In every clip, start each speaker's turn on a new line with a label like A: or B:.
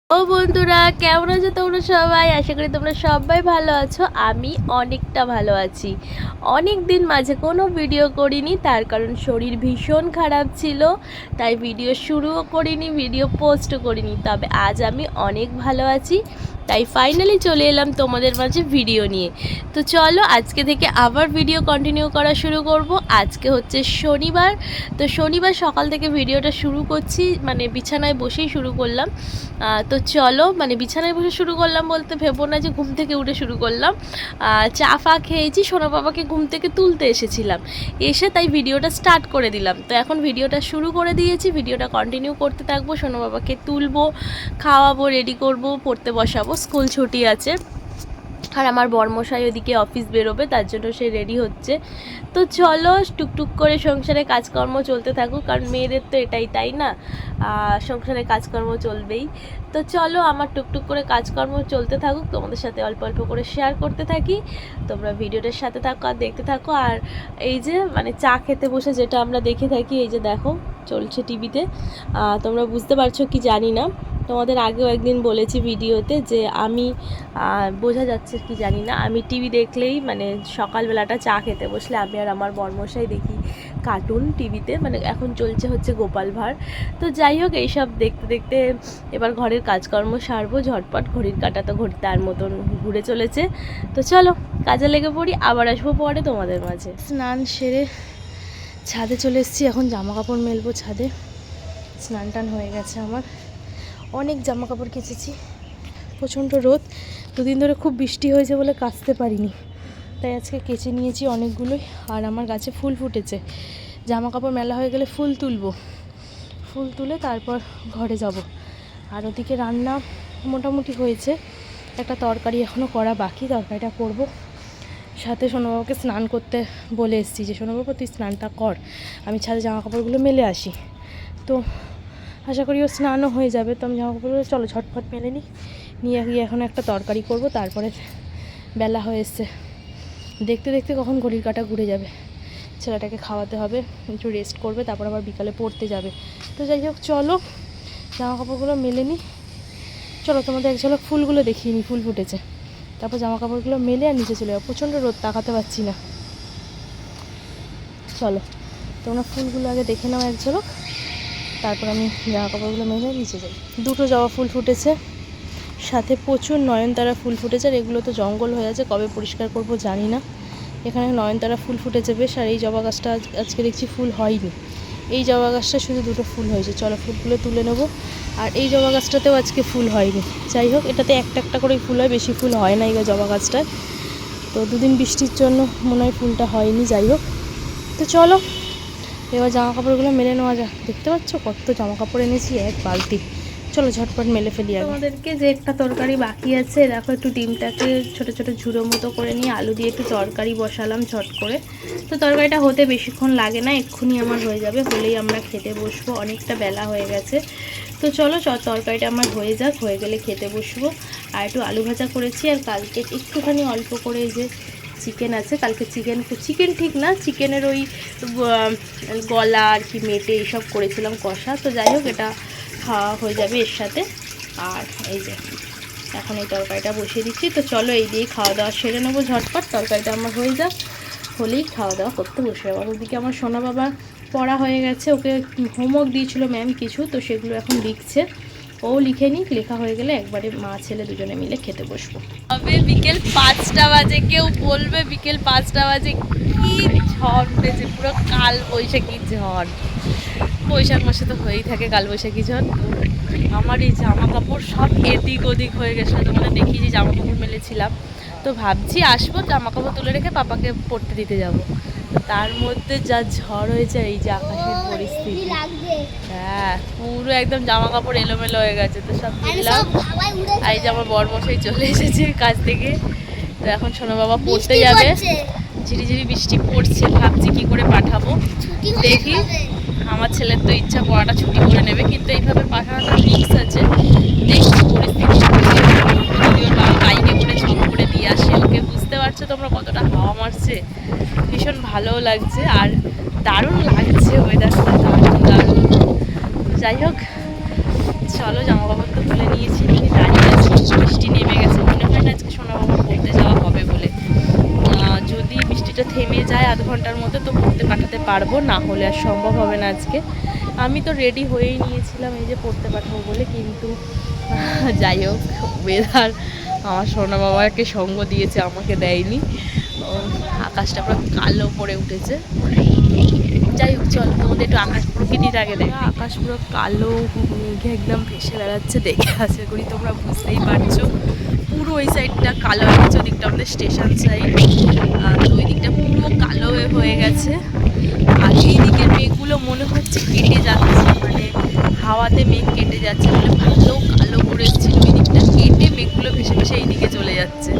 A: ও বন্ধুরা, কেমন আছো তোমরা সবাই? আশা করি তোমরা সবাই ভালো আছো। আমি অনেকটা ভালো আছি। অনেক দিন মাঝে কোনো ভিডিও করিনি, তার কারণ শরীর ভীষণ খারাপ ছিল, তাই ভিডিও শুরুও করিনি, ভিডিও পোস্টও করিনি। তবে আজ আমি অনেক ভালো আছি, তাই ফাইনালি চলে এলাম তোমাদের মাঝে ভিডিও নিয়ে। তো চলো আজকে থেকে আবার ভিডিও কন্টিনিউ করা শুরু করব। আজকে হচ্ছে শনিবার, তো শনিবার সকাল থেকে ভিডিওটা শুরু করছি, মানে বিছানায় বসেই শুরু করলাম। তো চলো, মানে বিছানায় বসে শুরু করলাম বলতে ভেবো না যে ঘুম থেকে উঠে শুরু করলাম। চা ফা খেয়েছি, সোনা বাবাকে ঘুম থেকে তুলতে এসেছিলাম, এসে তাই ভিডিওটা স্টার্ট করে দিলাম। তো এখন ভিডিওটা শুরু করে দিয়েছি, ভিডিওটা কন্টিনিউ করতে থাকবো। সোনা বাবাকে তুলবো, খাওয়াবো, রেডি করব, পড়তে বসাবো, স্কুল ছুটি আছে। আর আমার বরমশাই ওদিকে অফিস বেরোবে, তার জন্য সে রেডি হচ্ছে। তো চলো টুকটুক করে সংসারে কাজকর্ম চলতে থাকুক, কারণ মেয়েদের তো এটাই, তাই না? সংসারে কাজকর্ম চলবেই। তো চলো আমার টুকটুক করে কাজকর্ম চলতে থাকুক, তোমাদের সাথে অল্প অল্প করে শেয়ার করতে থাকি। তোমরা ভিডিওটার সাথে থাকো আর দেখতে থাকো। আর এই যে মানে চা খেতে বসে যেটা আমরা দেখে থাকি, এই যে দেখো চলছে টিভিতে, তোমরা বুঝতে পারছো কি জানি না। তোমাদের আগেও একদিন বলেছি ভিডিওতে যে আমি বোঝা যাচ্ছে কি জানি না, আমি টিভি দেখলেই মানে সকালবেলাটা চা খেতে বসলে আমি আর আমার বরমশাই দেখি কার্টুন টিভিতে, মানে এখন চলছে হচ্ছে গোপাল ভাঁড়। তো যাই হোক, এইসব দেখতে দেখতে এবার ঘরের কাজকর্ম সারবো ঝটপট, ঘড়ির কাঁটা তো ঘড়ি তার মতন ঘুরে চলেছে। তো চলো কাজে লেগে পড়ি, আবার আসবো পরে তোমাদের মাঝে। স্নান সেরে ছাদে চলে এসেছি, এখন জামা কাপড় মেলবো ছাদে। স্নান টান হয়ে গেছে আমার, অনেক জামা কাপড় কেচেছি। প্রচণ্ড রোদ, দুদিন ধরে খুব বৃষ্টি হয়েছে বলে কাচতে পারিনি, তাই আজকে কেচে নিয়েছি অনেকগুলোই। আর আমার গাছে ফুল ফুটেছে, জামা কাপড় মেলা হয়ে গেলে ফুল তুলবো, ফুল তুলে তারপর ঘরে যাব। আর ওদিকে রান্না মোটামুটি হয়েছে, একটা তরকারি এখনও করা বাকি, তরকারিটা করব। সাথে সোনাবাবুকে স্নান করতে বলে এসেছি যে সোনাবাবু তুই স্নানটা কর, আমি ছাদে জামা কাপড়গুলো মেলে আসি। তো আশা করি ও স্নানও হয়ে যাবে। তো আমি জামা কাপড়গুলো চলো ঝটফট মেলে নিয়ে গিয়ে এখন একটা তরকারি করব, তারপরে বেলা হয়ে এসছে, দেখতে দেখতে কখন ঘড়ির কাঁটা ঘুরে যাবে। ছেলেটাকে খাওয়াতে হবে, একটু রেস্ট করবে, তারপর আবার বিকালে পড়তে যাবে। তো যাই হোক চলো জামা কাপড়গুলো মেলে নিই। চলো তোমাদের এক ঝলক ফুলগুলো দেখিয়ে নিই, ফুল ফুটেছে, তারপর জামা কাপড়গুলো মেলে আর নিচে চলে যাবো। প্রচণ্ড রোদ, তাকাতে পারছি না। চলো তোমরা ফুলগুলো আগে দেখে নাও এক ঝলক, তারপর আমি জামা কাপড়গুলো মেলে নিচে যাই। দুটো জবা ফুল ফুটেছে, সাথে প্রচুর নয়নতারা ফুল ফুটেছে। আর এগুলো তো জঙ্গল হয়ে আছে, কবে পরিষ্কার করব জানি না। এখানে নয়নতারা ফুল ফুটেছে বেশ। আর এই জবা গাছটা আজকে দেখছি ফুল হয়নি, এই জবা গাছটা শুধু দুটো ফুল হয়েছে। চলো ফুলগুলো তুলে নেবো। আর এই জবা গাছটাতেও আজকে ফুল হয়নি। যাই হোক, এটাতে একটা একটা করেই ফুল হয়, বেশি ফুল হয় না এই জবা গাছটায়। তো দুদিন বৃষ্টির জন্য মনে হয় ফুলটা হয়নি। যাই হোক, তো চলো এবার জামা কাপড়গুলো মেলে নেওয়া যাক। দেখতে পাচ্ছ কত জামা কাপড় এনেছি, এক বালতি। চলো ঝটপট মেলে ফেলি। আমাদেরকে যে একটা তরকারি বাকি আছে, দেখো একটু ডিমটাকে ছোট ছোট ঝুড়ো মতো করে নিয়ে আলু দিয়ে একটু তরকারি বসালাম ঝট করে। তো তরকারিটা হতে বেশিক্ষণ লাগে না, এক্ষুনি আমার হয়ে যাবে, হলেই আমরা খেতে বসবো। অনেকটা বেলা হয়ে গেছে। তো চলো তরকারিটা আমার হয়ে যাক, হয়ে গেলে খেতে বসবো। আর একটু আলু ভাজা করেছি, আর কালকে একটুখানি অল্প করে যে চিকেন আছে, কালকে চিকেন ঠিক না, চিকেনের ওই গলা আর কি মেটে এইসব করেছিলাম কষা। তো যাই হোক, এটা খাওয়া হয়ে যাবে এর সাথে। আর এই যে এখন এই তরকারিটা বসিয়ে দিচ্ছি। তো চলো এই দিয়েই খাওয়া দাওয়া সেরে নেবো ঝটপট, তরকারিটা আমার হয়ে যাক, হলেই খাওয়া দাওয়া করতে বসে যাবো। ওদিকে আমার সোনা বাবা পড়া হয়ে গেছে, ওকে হোমওয়ার্ক দিয়েছিল ম্যাম কিছু, তো সেগুলো এখন লিখছে। ও লিখে নিক, লেখা হয়ে গেলে একবারে মা ছেলে দুজনে মিলে খেতে বসবো। তবে বিকেল 5টা বাজে, কেউ বলবে বিকেল 5টা বাজে, কি ঝড় উঠেছে, পুরো কাল বৈশাখী ঝড়। বৈশাখ মাসে তো হয়েই থাকে কাল বৈশাখী ঝড়। তো আমার এই জামা কাপড় সব এদিক ওদিক হয়ে গেছিলো, তোমাদের দেখিয়ে যে জামা কাপড় মেলেছিলাম। তো ভাবছি আসবো, জামা কাপড় তুলে রেখে পাপাকে পড়তে দিতে যাব। তার মধ্যে যা ঝড় হয়েছে, এই যে আকাশের পরিস্থিতি, হ্যাঁ পুরো একদম জামা কাপড় এলোমেলো হয়ে গেছে। তো সব দিলাম। আর এই যে আমার বরমশাই চলে এসেছে কাজ থেকে। তো এখন সোনা বাবা পড়তে যাবে, ঝিরিঝিরি বৃষ্টি পড়ছে, ভাবছি কি করে পাঠাবো। দেখি, আমার ছেলের তো ইচ্ছা পড়াটা ছুটি করে নেবে, কিন্তু এইভাবে পাঠানোটা রিস্ক আছে। দেখি পরিস্থিতি, যদি ওর বাবা বাইকে করে ছক করে দিয়ে আসে ওকে। বুঝতে পারছো তোমরা কতটা হাওয়া মারছে, ভীষণ ভালোও লাগছে আর দারুণ লাগছে ওয়েদারটা, দারুণ দারুণ। যাই হোক চলো জামা কাপড় তো তুলে নিয়েছি, পারবো, না হলে আর সম্ভব হবে না আজকে। আমি তো রেডি হয়েই নিয়েছিলাম এই যে পড়তে পাঠাবো বলে, কিন্তু যাই হোক ওয়েদার আমার সোনা বাবাকে সঙ্গ দিয়েছে, আমাকে দেয়নি। আকাশটা পুরো কালো পড়ে উঠেছে। যাই হোক চল তোমাদের একটু আকাশ প্রকৃতির আগে দেখ। আকাশ পুরো কালো মেঘে একদম ভেসে বেড়াচ্ছে, দেখে আশা করি তোমরা বুঝতেই পারছো। পুরো ওই সাইডটা কালো হয়ে গেছে, ওদিকটা আমাদের স্টেশন সাইড, তো ওই দিকটা পুরো কালো হয়ে গেছে। আর এই দিকের মেঘগুলো মনে হচ্ছে কেটে যাচ্ছে, মানে হাওয়াতে মেঘ কেটে যাচ্ছে, মানে ভালো কালো করে এসেছিল ওই দিকটা, কেটে মেঘগুলো ভেসে ভেসে এই দিকে চলে যাচ্ছে।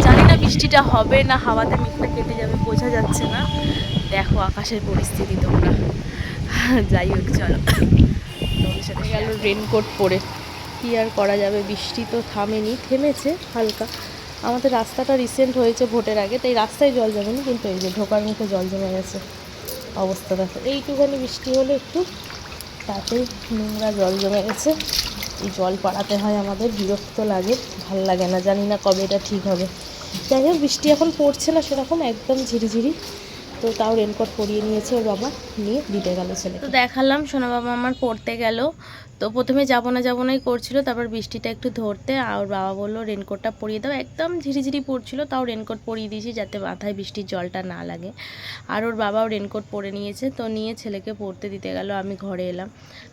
A: জানি না বৃষ্টিটা হবে না হাওয়াতে মেঘটা কেটে যাবে, বোঝা যাচ্ছে না। দেখো আকাশের পরিস্থিতি তোমরা। যাই হোক চলো, তোমাদের সাথে গেল রেনকোট পরে, কী আর করা যাবে, বৃষ্টি তো থামেনি, থেমেছে হালকা। আমাদের রাস্তাটা রিসেন্ট হয়েছে ভোটের আগে, তাই রাস্তায় জল জমেনি, কিন্তু এই যে ঢোকার মুখে জল জমে গেছে। অবস্থা দেখো, এইটুখানি বৃষ্টি হলে একটু তাতেই নোংরা জল জমে গেছে। এই জল পাড়াতে হয় আমাদের, বিরক্ত লাগে, ভাল লাগে না, জানি না কবে এটা ঠিক হবে। যাই হোক বৃষ্টি এখন পড়ছে না সেরকম, একদম ঝিরিঝিরি। তো তাও রেনকোট পরিয়ে নিয়েছে ওর বাবা, নিয়ে দিতে গেল ছেলে। তো দেখালাম সোনা বাবা আমার পড়তে গেল, তো প্রথমে যাবো নাই করছিল, তারপর বৃষ্টিটা একটু ধরতে আর ওর বাবা বললো রেনকোটটা পরিয়ে দাও, একদম ঝিরিঝিরি পড়ছিল, তাও রেনকোট পরিয়ে দিয়েছি যাতে মাথায় বৃষ্টির জলটা না লাগে। আর ওর বাবাও রেনকোট পরে নিয়েছে, তো নিয়ে ছেলেকে পড়তে দিতে গেল, আমি ঘরে এলাম।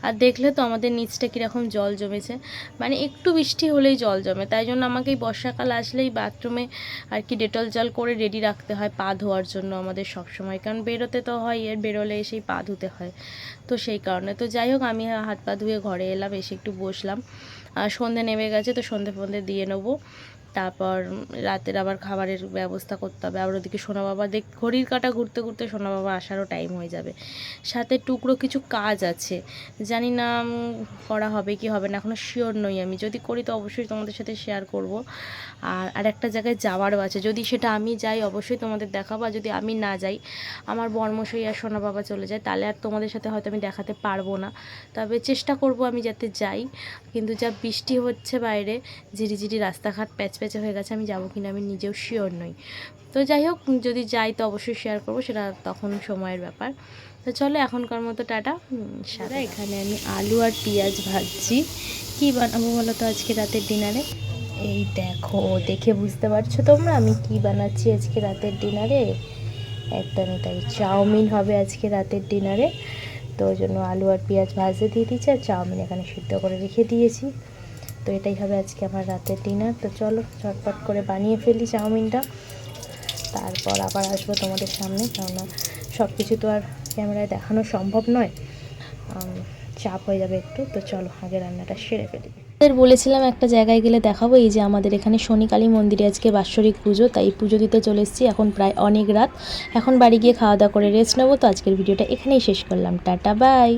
A: আর দেখলে তো আমাদের নিচটা কীরকম জল জমেছে, মানে একটু বৃষ্টি হলেই জল জমে। তাই জন্য আমাকে এই বর্ষাকাল আসলেই বাথরুমে আর কি ডেটল জল করে রেডি রাখতে হয় পা ধোয়ার জন্য আমাদের সব সময়, কারণ বেরোতে তো হয়, এর বেরোলে এসেই পা ধুতে হয়, তো সেই কারণে। তো যাই হোক আমি হাত পা ধুয়ে ঘরে এলাম, এসে একটু বসলাম। সন্ধে নেমে গেছে, তো সন্ধে দিয়ে নেবো, তারপর রাতের আবার খাবারের ব্যবস্থা করতে হবে। আবার ওদিকে সোনা বাবা ঘড়ির কাঁটা ঘুরতে ঘুরতে সোনা বাবা আসারও টাইম হয়ে যাবে। সাথে টুকরো কিছু কাজ আছে, জানি না করা হবে কি হবে না, এখনও শিওর নই আমি। যদি করি তো অবশ্যই তোমাদের সাথে শেয়ার করব। আর একটা জায়গায় যাওয়ারও আছে, যদি সেটা আমি যাই অবশ্যই তোমাদের দেখাবো, আর যদি আমি না যাই, আমার বর্মশাই আর সোনা বাবা চলে যায়, তাহলে আর তোমাদের সাথে হয়তো আমি দেখাতে পারবো না। তবে চেষ্টা করব আমি যাতে যাই, কিন্তু যা বৃষ্টি হচ্ছে বাইরে, ঝিরিঝিরি রাস্তাঘাট প্যাচপ্যাচে হয়ে গেছে, আমি যাবো কিনা আমি নিজেও শিওর নই। তো যাই হোক যদি যাই তো অবশ্যই শেয়ার করবো, সেটা তখন সময়ের ব্যাপার। তো চলো এখনকার মতো টাটা। সারা এখানে আমি আলু আর পেঁয়াজ ভাজছি। কী বানাবো বলো তো আজকে রাতের ডিনারে? এই দেখো, দেখে বুঝতে পারছো তোমরা আমি কি বানাচ্ছি আজকে রাতের ডিনারে? একদমই তাই, চাউমিন হবে আজকে রাতের ডিনারে। তো ওই জন্য আলু আর পেঁয়াজ ভাজতে দিয়ে দিয়েছি, আর চাউমিন এখানে সিদ্ধ করে রেখে দিয়েছি। তো এটাই হবে আজকে আমার রাতের ডিনার। তো চলো ঝটপট করে বানিয়ে ফেলি চাউমিনটা, তারপর আবার আসবো তোমাদের সামনে, কেননা সব কিছু তো আর ক্যামেরায় দেখানো সম্ভব নয়, চাপ হয়ে যাবে একটু। তো চলো আগে রান্নাটা সেরে ফেলি। বলেছিলাম একটা জায়গায় গেলে দেখাবো, এই যে আমাদের এখানে শনি কালী মন্দিরে আজকে বাৎসরিক পুজো, তাই পুজো দিতে চলে এসেছি। এখন প্রায় অনেক রাত, এখন বাড়ি গিয়ে খাওয়া দাওয়া করে রেস্ট নেবো। তো আজকের ভিডিওটা এখানেই শেষ করলাম, টাটা বাই।